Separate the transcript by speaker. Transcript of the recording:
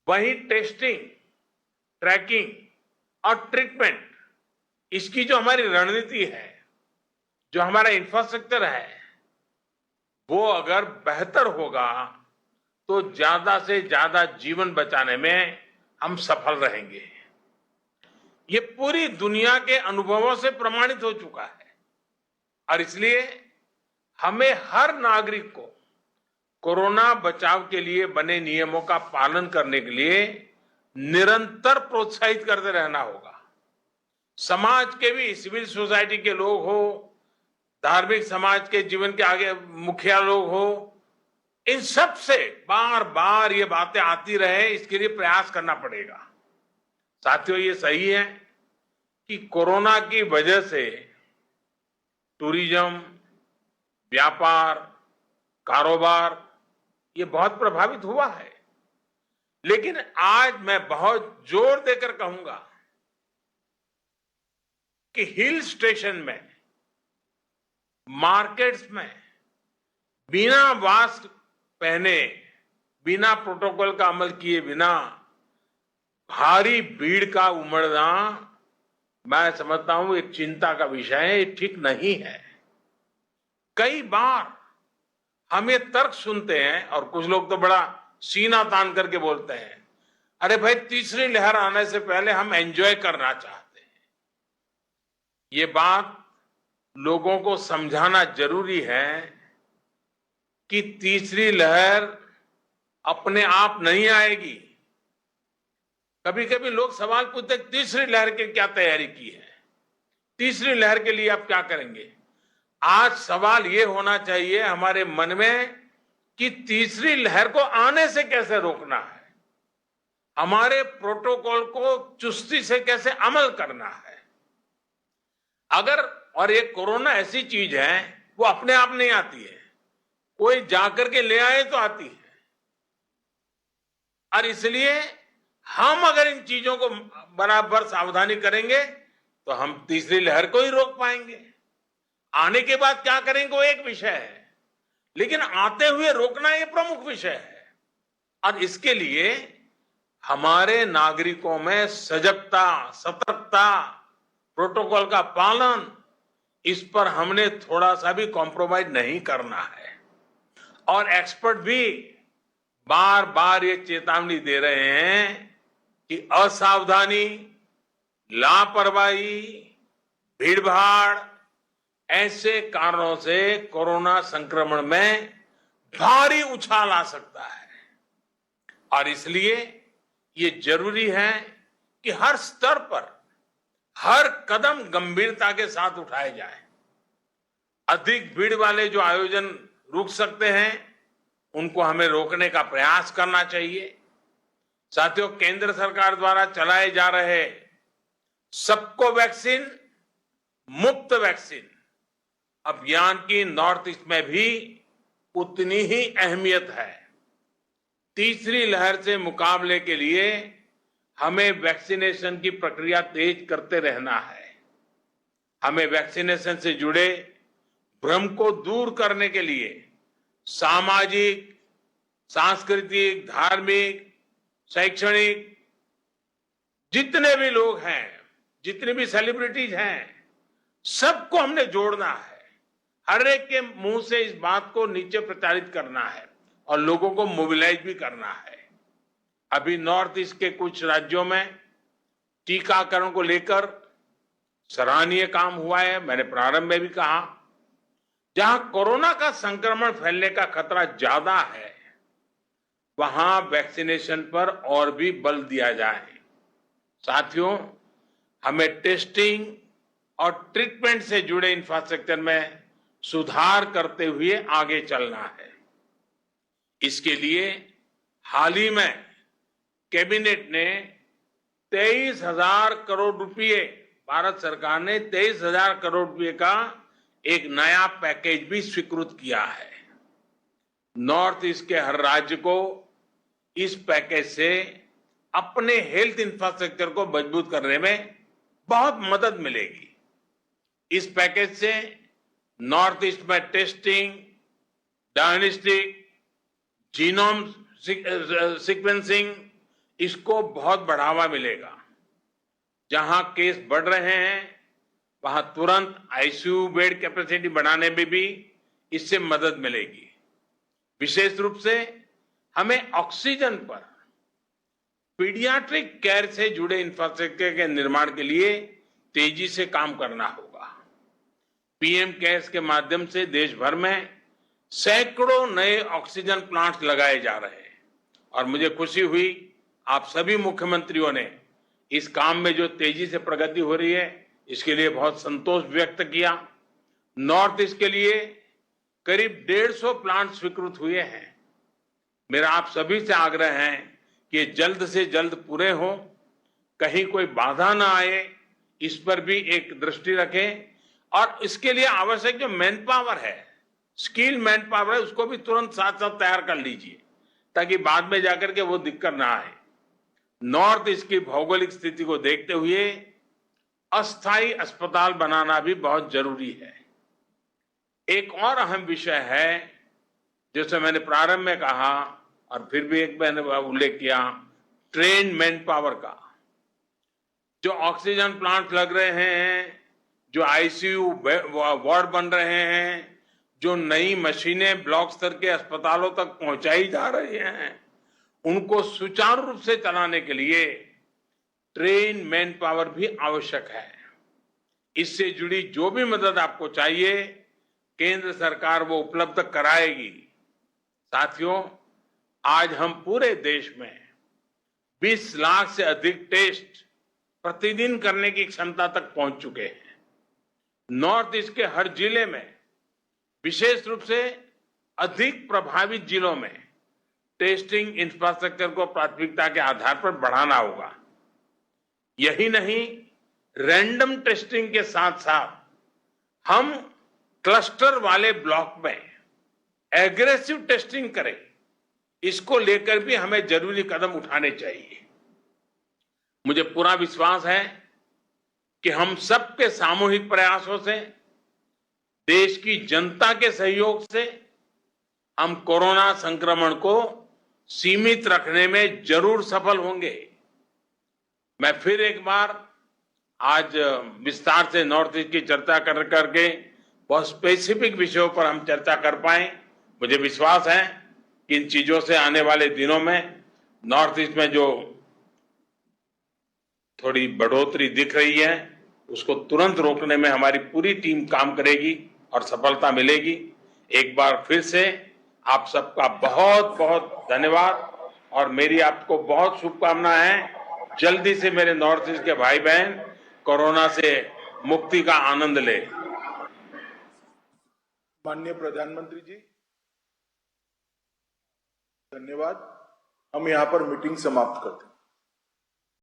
Speaker 1: वहीं testing, trekking और treatment, इसकी जो हमारी रणनीति है, जो हमारा इंफ्रास्ट्रक्चर है, वो अगर बेहतर होगा तो ज्यादा से ज्यादा जीवन बचाने में हम सफल रहेंगे। ये पूरी दुनिया के अनुभवों से प्रमाणित हो चुका है और इसलिए हमें हर नागरिक को कोरोना बचाव के लिए बने नियमों का पालन करने के लिए निरंतर प्रोत्साहित करते रहना होगा। समाज के भी, सिविल सोसाइटी के लोग हो, धार्मिक समाज के जीवन के आगे मुखिया लोग हो, इन सब से बार बार ये बातें आती रहे, इसके लिए प्रयास करना पड़ेगा। साथियों, ये सही है कि कोरोना की वजह से टूरिज्म, व्यापार, कारोबार ये बहुत प्रभावित हुआ है, लेकिन आज मैं बहुत जोर देकर कहूंगा कि हिल स्टेशन में, मार्केट्स में बिना मास्क पहने, बिना प्रोटोकॉल का अमल किए बिना भारी भीड़ का उमड़ना, मैं समझता हूं एक चिंता का विषय है, ये ठीक नहीं है। कई बार हम ये तर्क सुनते हैं और कुछ लोग तो बड़ा सीना तान करके बोलते हैं, अरे भाई, तीसरी लहर आने से पहले हम एंजॉय करना चाहते हैं। ये बात लोगों को समझाना जरूरी है कि तीसरी लहर अपने आप नहीं आएगी। कभी कभी लोग सवाल पूछते हैं, तीसरी लहर की क्या तैयारी की है, तीसरी लहर के लिए आप क्या करेंगे। आज सवाल ये होना चाहिए हमारे मन में कि तीसरी लहर को आने से कैसे रोकना है, हमारे प्रोटोकॉल को चुस्ती से कैसे अमल करना है। अगर, और ये कोरोना ऐसी चीज है, वो अपने आप नहीं आती है, कोई जाकर के ले आए तो आती है। और इसलिए हम अगर इन चीजों को बराबर सावधानी करेंगे तो हम तीसरी लहर को ही रोक पाएंगे। आने के बाद क्या करेंगे वो एक विषय है, लेकिन आते हुए रोकना ये प्रमुख विषय है। और इसके लिए हमारे नागरिकों में सजगता, सतर्कता, प्रोटोकॉल का पालन, इस पर हमने थोड़ा सा भी कॉम्प्रोमाइज नहीं करना है। और एक्सपर्ट भी बार बार ये चेतावनी दे रहे हैं कि असावधानी, लापरवाही, भीड़भाड़, ऐसे कारणों से कोरोना संक्रमण में भारी उछाल आ सकता है। और इसलिए ये जरूरी है कि हर स्तर पर हर कदम गंभीरता के साथ उठाए जाए। अधिक भीड़ वाले जो आयोजन रुक सकते हैं, उनको हमें रोकने का प्रयास करना चाहिए। साथियों, केंद्र सरकार द्वारा चलाए जा रहे सबको वैक्सीन, मुफ्त वैक्सीन अभियान की नॉर्थ ईस्ट में भी उतनी ही अहमियत है। तीसरी लहर से मुकाबले के लिए हमें वैक्सीनेशन की प्रक्रिया तेज करते रहना है। हमें वैक्सीनेशन से जुड़े भ्रम को दूर करने के लिए सामाजिक, सांस्कृतिक, धार्मिक, शैक्षणिक जितने भी लोग हैं, जितनी भी सेलिब्रिटीज हैं, सबको हमने जोड़ना है। हर एक के मुंह से इस बात को नीचे प्रचारित करना है और लोगों को मोबिलाइज भी करना है। अभी नॉर्थ ईस्ट के कुछ राज्यों में टीकाकरण को लेकर सराहनीय काम हुआ है। मैंने प्रारंभ में भी कहा, जहां कोरोना का संक्रमण फैलने का खतरा ज्यादा है, वहां वैक्सीनेशन पर और भी बल दिया जाए। साथियों, हमें टेस्टिंग और ट्रीटमेंट से जुड़े इंफ्रास्ट्रक्चर में सुधार करते हुए आगे चलना है। इसके लिए हाल ही में कैबिनेट ने 23,000 करोड़ रुपए, भारत सरकार ने 23,000 करोड़ रुपए का एक नया पैकेज भी स्वीकृत किया है। नॉर्थ ईस्ट के हर राज्य को इस पैकेज से अपने हेल्थ इंफ्रास्ट्रक्चर को मजबूत करने में बहुत मदद मिलेगी। इस पैकेज से नॉर्थ ईस्ट में टेस्टिंग, डायग्नोस्टिक, जीनोम सीक्वेंसिंग, इसको बहुत बढ़ावा मिलेगा। जहां केस बढ़ रहे हैं वहां तुरंत आईसीयू बेड कैपेसिटी बढ़ाने में भी इससे मदद मिलेगी। विशेष रूप से हमें ऑक्सीजन पर पीडियाट्रिक केयर से जुड़े इंफ्रास्ट्रक्चर के निर्माण के लिए तेजी से काम करना होगा। पीएम केयर्स के माध्यम से देश भर में सैकड़ों नए ऑक्सीजन प्लांट्स लगाए जा रहे हैं और मुझे खुशी हुई आप सभी मुख्यमंत्रियों ने इस काम में जो तेजी से प्रगति हो रही है इसके लिए बहुत संतोष व्यक्त किया। नॉर्थ ईस्ट के लिए करीब 150 प्लांट स्वीकृत हुए हैं। मेरा आप सभी से आग्रह है कि ये जल्द से जल्द पूरे हों, कहीं कोई बाधा ना आए, इस पर भी एक दृष्टि रखें और इसके लिए आवश्यक जो मैन पावर है, स्किल मैन पावर है, उसको भी तुरंत साथ साथ तैयार कर लीजिए ताकि बाद में जाकर के वो दिक्कत ना आए। नॉर्थ ईस्ट की भौगोलिक स्थिति को देखते हुए अस्थायी अस्पताल बनाना भी बहुत जरूरी है। एक और अहम विषय है जैसे मैंने प्रारंभ में कहा और फिर भी एक मैंने उल्लेख किया, ट्रेन मैन पावर का। जो ऑक्सीजन प्लांट लग रहे हैं, जो आईसीयू वार्ड बन रहे हैं, जो नई मशीनें ब्लॉक स्तर के अस्पतालों तक पहुंचाई जा रही हैं, उनको सुचारू रूप से चलाने के लिए ट्रेन मैन पावर भी आवश्यक है। इससे जुड़ी जो भी मदद आपको चाहिए केंद्र सरकार वो उपलब्ध कराएगी। साथियों, आज हम पूरे देश में 20 लाख से अधिक टेस्ट प्रतिदिन करने की क्षमता तक पहुंच चुके हैं। नॉर्थ ईस्ट के हर जिले में, विशेष रूप से अधिक प्रभावित जिलों में टेस्टिंग इंफ्रास्ट्रक्चर को प्राथमिकता के आधार पर बढ़ाना होगा। यही नहीं, रैंडम टेस्टिंग के साथ साथ हम क्लस्टर वाले ब्लॉक में एग्रेसिव टेस्टिंग करें, इसको लेकर भी हमें जरूरी कदम उठाने चाहिए। मुझे पूरा विश्वास है कि हम सबके सामूहिक प्रयासों से, देश की जनता के सहयोग से हम कोरोना संक्रमण को सीमित रखने में जरूर सफल होंगे। मैं फिर एक बार आज विस्तार से नॉर्थ ईस्ट की चर्चा करके बहुत स्पेसिफिक विषयों पर हम चर्चा कर पाए। मुझे विश्वास है कि इन चीजों से आने वाले दिनों में नॉर्थ ईस्ट में जो थोड़ी बढ़ोतरी दिख रही है उसको तुरंत रोकने में हमारी पूरी टीम काम करेगी और सफलता मिलेगी। एक बार फिर से आप सबका बहुत बहुत धन्यवाद और मेरी आपको बहुत शुभकामनाएं हैं। जल्दी से मेरे नॉर्थ ईस्ट के भाई बहन कोरोना से मुक्ति का आनंद ले।
Speaker 2: माननीय प्रधानमंत्री जी, धन्यवाद। हम यहाँ पर मीटिंग समाप्त करते हैं।